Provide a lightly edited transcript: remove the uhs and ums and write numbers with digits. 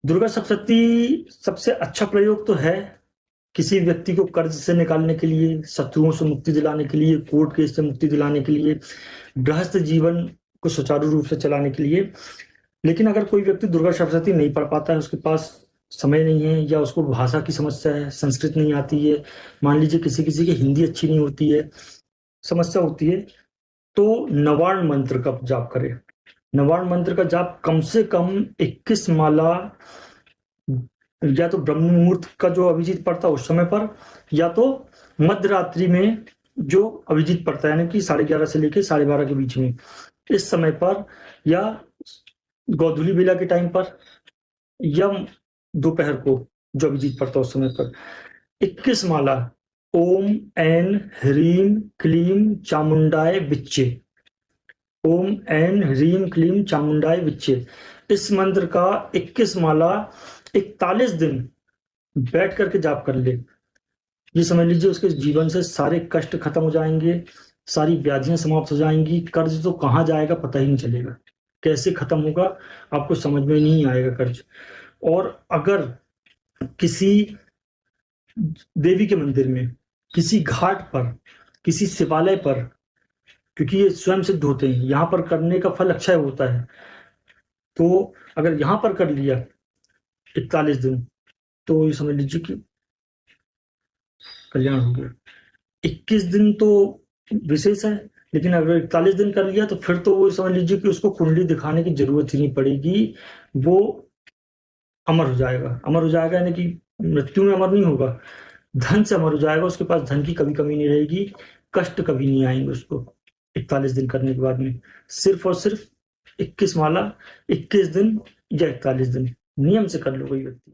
दुर्गा सप्तशती सबसे अच्छा प्रयोग तो है किसी व्यक्ति को कर्ज से निकालने के लिए, शत्रुओं से मुक्ति दिलाने के लिए, कोर्ट केस से मुक्ति दिलाने के लिए, गृहस्थ जीवन को सुचारू रूप से चलाने के लिए। लेकिन अगर कोई व्यक्ति दुर्गा सप्तशती नहीं पढ़ पाता है, उसके पास समय नहीं है या उसको भाषा की समस्या है, संस्कृत नहीं आती है, मान लीजिए किसी किसी की हिंदी अच्छी नहीं होती है, समस्या होती है, तो नवार्ण मंत्र का जाप करे। नवार्ण मंत्र का जाप कम से कम 21 माला, या तो ब्रह्म मुहूर्त का जो अभिजीत पड़ता है उस समय पर, या तो मध्य रात्रि में जो अभिजीत पड़ता है, यानी कि 11:30 से लेकर 12:30 के बीच में, इस समय पर, या गोधूली बेला के टाइम पर, या दोपहर को जो अभिजीत पड़ता है उस समय पर 21 माला ओम ऐन ह्रीम क्लीम चामुंडाय विच्चे, ओम ऐन ह्रीम क्लीम चामुंडाय विच्चे, इस मंत्र का 21 माला 41 दिन बैठ करके जाप कर ले। ये समझ लीजिए उसके जीवन से सारे कष्ट खत्म हो जाएंगे, सारी व्याधियां समाप्त हो जाएंगी, कर्ज तो कहाँ जाएगा पता ही नहीं चलेगा, कैसे खत्म होगा आपको समझ में नहीं आएगा कर्ज। और अगर किसी देवी के मंदिर में, किसी घाट पर, किसी शिवालय पर, क्योंकि ये स्वयं सिद्ध होते हैं, यहाँ पर करने का फल अच्छा होता है, तो अगर यहाँ पर कर लिया 41 दिन, तो ये समझ लीजिए कि कल्याण हो गया। 21 दिन तो विशेष है, लेकिन अगर 41 दिन कर लिया तो फिर तो वो समझ लीजिए कि उसको कुंडली दिखाने की जरूरत ही नहीं पड़ेगी, वो अमर हो जाएगा। अमर हो जाएगा यानी कि मृत्यु में अमर नहीं होगा, धन से अमर हो जाएगा, उसके पास धन की कभी कमी नहीं रहेगी, कष्ट कभी नहीं आएंगे उसको 41 दिन करने के बाद में। सिर्फ और सिर्फ 21 माला 21 दिन या 41 दिन नियम से कर लो कोई व्यक्ति।